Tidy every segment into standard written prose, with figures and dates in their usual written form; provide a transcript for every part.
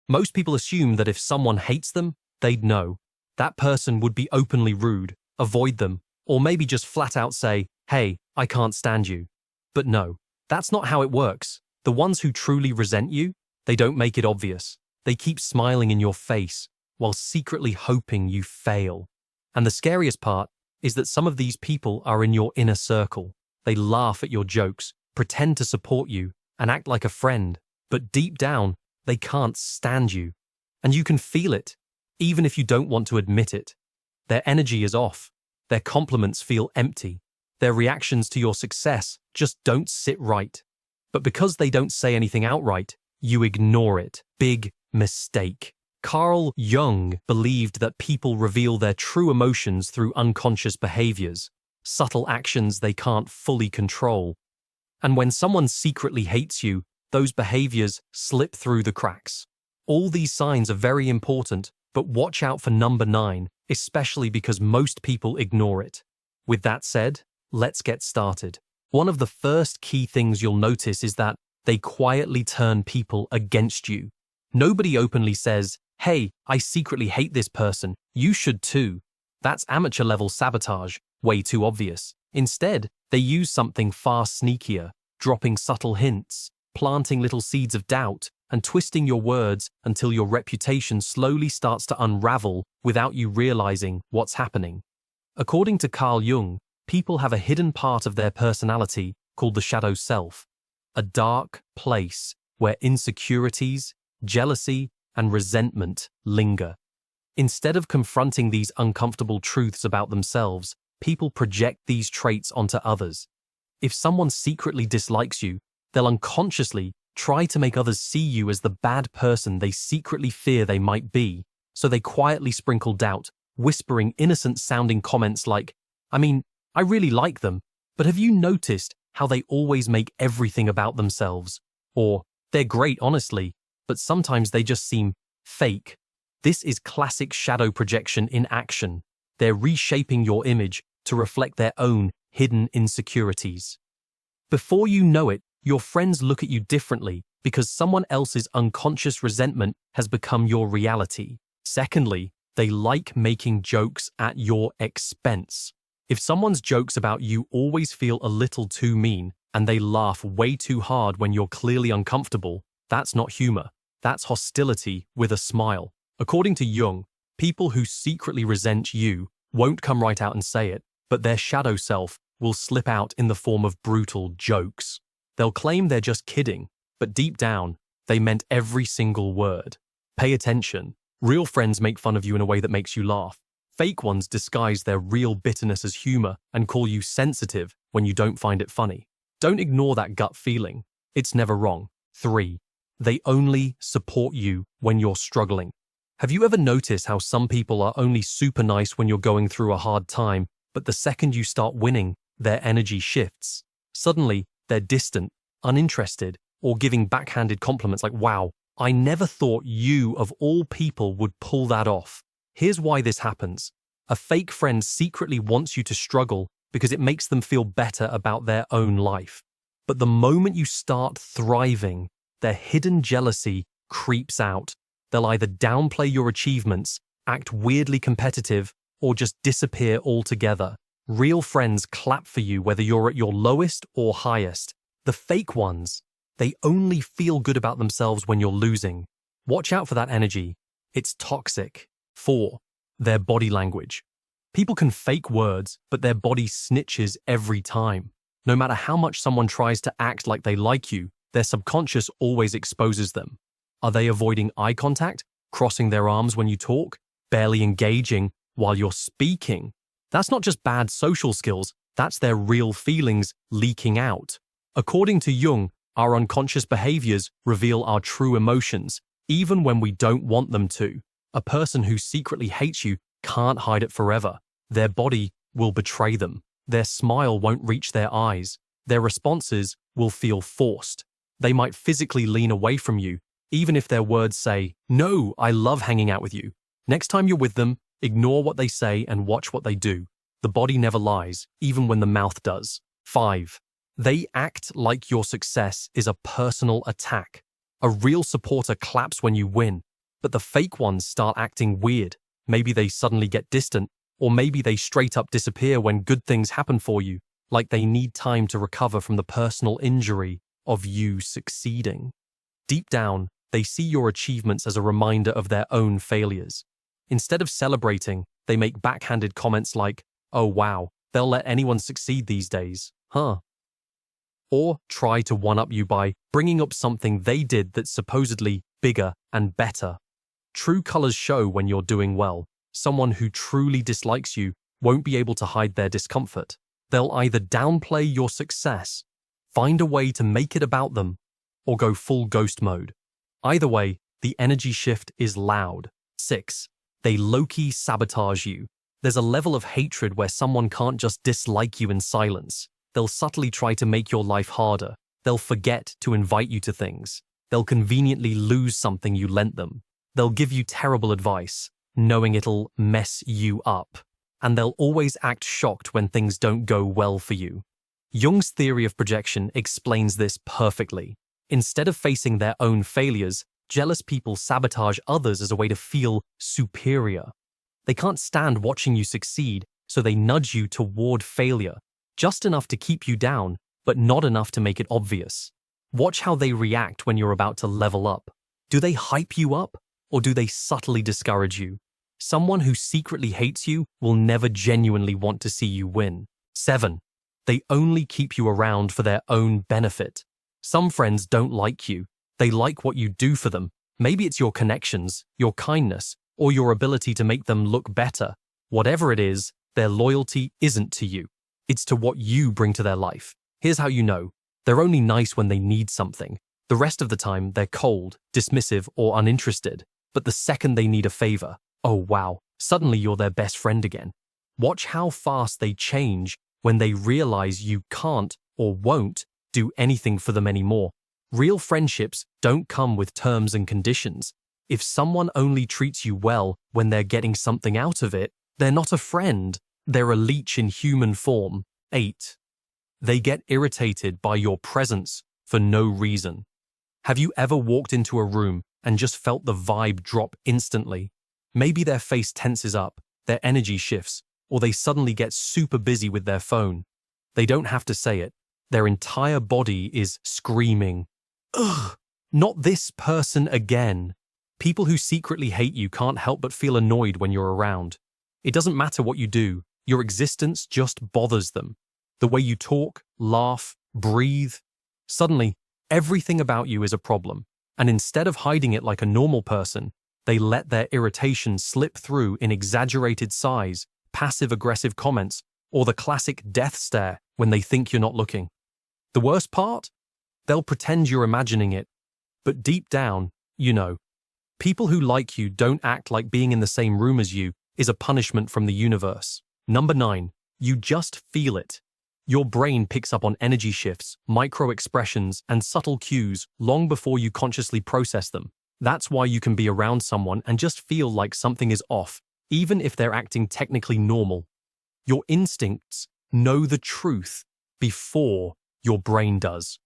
Most people assume that if someone hates them, they'd know. That person would be openly rude, avoid them, or maybe just flat out say, "Hey, I can't stand you." But no, that's not how it works. The ones who truly resent you, they don't make it obvious. They keep smiling in your face while secretly hoping you fail. And the scariest part is that some of these people are in your inner circle. They laugh at your jokes, pretend to support you, and act like a friend. But deep down, they can't stand you. And you can feel it, even if you don't want to admit it. Their energy is off. Their compliments feel empty. Their reactions to your success just don't sit right. But because they don't say anything outright, you ignore it. Big mistake. Carl Jung believed that people reveal their true emotions through unconscious behaviors, subtle actions they can't fully control. And when someone secretly hates you, those behaviors slip through the cracks. All these signs are very important, but watch out for number 9, especially because most people ignore it. With that said, let's get started. One of the first key things you'll notice is that they quietly turn people against you. Nobody openly says, "Hey, I secretly hate this person. You should too." That's amateur-level sabotage, way too obvious. Instead, they use something far sneakier, dropping subtle hints, planting little seeds of doubt, and twisting your words until your reputation slowly starts to unravel without you realizing what's happening. According to Carl Jung, people have a hidden part of their personality called the shadow self, a dark place where insecurities, jealousy, and resentment linger. Instead of confronting these uncomfortable truths about themselves, people project these traits onto others. If someone secretly dislikes you, they'll unconsciously try to make others see you as the bad person they secretly fear they might be, so they quietly sprinkle doubt, whispering innocent-sounding comments like, I really like them, but have you noticed how they always make everything about themselves? Or, they're great, honestly, but sometimes they just seem fake. This is classic shadow projection in action. They're reshaping your image to reflect their own hidden insecurities. Before you know it, your friends look at you differently because someone else's unconscious resentment has become your reality. Secondly, they like making jokes at your expense. If someone's jokes about you always feel a little too mean and they laugh way too hard when you're clearly uncomfortable, that's not humor. That's hostility with a smile. According to Jung, people who secretly resent you won't come right out and say it, but their shadow self will slip out in the form of brutal jokes. They'll claim they're just kidding, but deep down, they meant every single word. Pay attention. Real friends make fun of you in a way that makes you laugh. Fake ones disguise their real bitterness as humor and call you sensitive when you don't find it funny. Don't ignore that gut feeling. It's never wrong. 3. They only support you when you're struggling. Have you ever noticed how some people are only super nice when you're going through a hard time, but the second you start winning, their energy shifts? Suddenly, they're distant, uninterested, or giving backhanded compliments like, "Wow, I never thought you, of all people, would pull that off." Here's why this happens. A fake friend secretly wants you to struggle because it makes them feel better about their own life. But the moment you start thriving, their hidden jealousy creeps out. They'll either downplay your achievements, act weirdly competitive, or just disappear altogether. Real friends clap for you whether you're at your lowest or highest. The fake ones, they only feel good about themselves when you're losing. Watch out for that energy. It's toxic. 4. Their body language. People can fake words, but their body snitches every time. No matter how much someone tries to act like they like you, their subconscious always exposes them. Are they avoiding eye contact, crossing their arms when you talk, barely engaging while you're speaking? That's not just bad social skills, that's their real feelings leaking out. According to Jung, our unconscious behaviors reveal our true emotions, even when we don't want them to. A person who secretly hates you can't hide it forever. Their body will betray them. Their smile won't reach their eyes. Their responses will feel forced. They might physically lean away from you, even if their words say, "No, I love hanging out with you." Next time you're with them, ignore what they say and watch what they do. The body never lies, even when the mouth does. 5. They act like your success is a personal attack. A real supporter claps when you win, But the fake ones start acting weird. Maybe they suddenly get distant, or maybe they straight up disappear when good things happen for you, like they need time to recover from the personal injury of you succeeding. Deep down, they see your achievements as a reminder of their own failures. Instead of celebrating, they make backhanded comments like, "Oh wow, they'll let anyone succeed these days, huh?" Or try to one-up you by bringing up something they did that's supposedly bigger and better. True colors show when you're doing well. Someone who truly dislikes you won't be able to hide their discomfort. They'll either downplay your success, find a way to make it about them, or go full ghost mode. Either way, the energy shift is loud. 6. They Lowkey sabotage you. There's a level of hatred where someone can't just dislike you in silence. They'll subtly try to make your life harder. They'll forget to invite you to things. They'll conveniently lose something you lent them. They'll give you terrible advice, knowing it'll mess you up. And they'll always act shocked when things don't go well for you. Jung's theory of projection explains this perfectly. Instead of facing their own failures, jealous people sabotage others as a way to feel superior. They can't stand watching you succeed, so they nudge you toward failure, just enough to keep you down, but not enough to make it obvious. Watch how they react when you're about to level up. Do they hype you up, or do they subtly discourage you? Someone who secretly hates you will never genuinely want to see you win. 7. They only keep you around for their own benefit. Some friends don't like you. They like what you do for them. Maybe it's your connections, your kindness, or your ability to make them look better. Whatever it is, their loyalty isn't to you. It's to what you bring to their life. Here's how you know. They're only nice when they need something. The rest of the time, they're cold, dismissive, or uninterested. But the second they need a favor, oh wow, suddenly you're their best friend again. Watch how fast they change when they realize you can't or won't do anything for them anymore. Real friendships don't come with terms and conditions. If someone only treats you well when they're getting something out of it, they're not a friend. They're a leech in human form. 8. They get irritated by your presence for no reason. Have you ever walked into a room and just felt the vibe drop instantly? Maybe their face tenses up, their energy shifts, or they suddenly get super busy with their phone. They don't have to say it. Their entire body is screaming, "Ugh, not this person again." People who secretly hate you can't help but feel annoyed when you're around. It doesn't matter what you do, your existence just bothers them. The way you talk, laugh, breathe. Suddenly, everything about you is a problem. And instead of hiding it like a normal person, they let their irritation slip through in exaggerated sighs, passive-aggressive comments, or the classic death stare when they think you're not looking. The worst part? They'll pretend you're imagining it, but deep down, you know. People who like you don't act like being in the same room as you is a punishment from the universe. Number 9, you just feel it. Your brain picks up on energy shifts, micro-expressions, and subtle cues long before you consciously process them. That's why you can be around someone and just feel like something is off, even if they're acting technically normal. Your instincts know the truth before your brain does.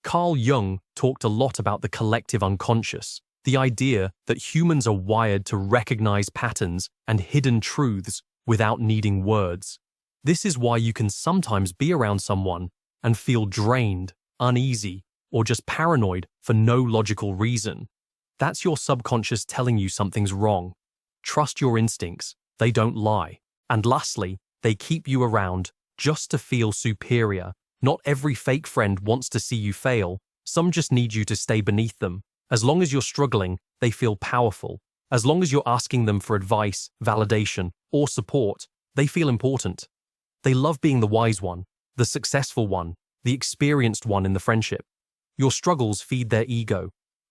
Carl Jung talked a lot about the collective unconscious, the idea that humans are wired to recognize patterns and hidden truths without needing words. This is why you can sometimes be around someone and feel drained, uneasy, or just paranoid for no logical reason. That's your subconscious telling you something's wrong. Trust your instincts, they don't lie. And lastly, they keep you around just to feel superior. Not every fake friend wants to see you fail. Some just need you to stay beneath them. As long as you're struggling, they feel powerful. As long as you're asking them for advice, validation, or support, they feel important. They love being the wise one, the successful one, the experienced one in the friendship. Your struggles feed their ego.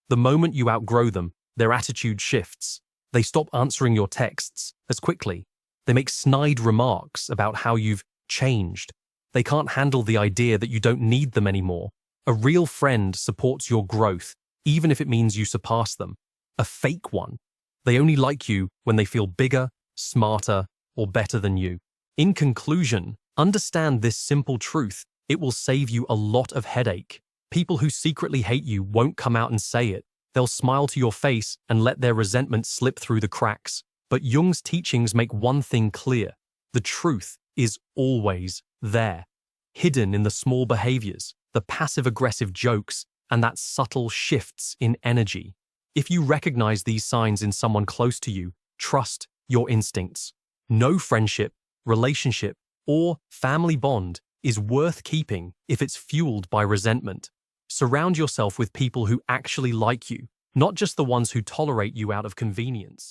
The moment you outgrow them, their attitude shifts. They stop answering your texts as quickly. They make snide remarks about how you've changed. They can't handle the idea that you don't need them anymore. A real friend supports your growth, even if it means you surpass them. A fake one, they only like you when they feel bigger, smarter, or better than you. In conclusion, understand this simple truth. It will save you a lot of headache. People who secretly hate you won't come out and say it. They'll smile to your face and let their resentment slip through the cracks. But Jung's teachings make one thing clear. The truth is always there, hidden in the small behaviors, the passive-aggressive jokes, and that subtle shifts in energy. If you recognize these signs in someone close to you, trust your instincts. No friendship, relationship, or family bond is worth keeping if it's fueled by resentment. Surround yourself with people who actually like you, not just the ones who tolerate you out of convenience.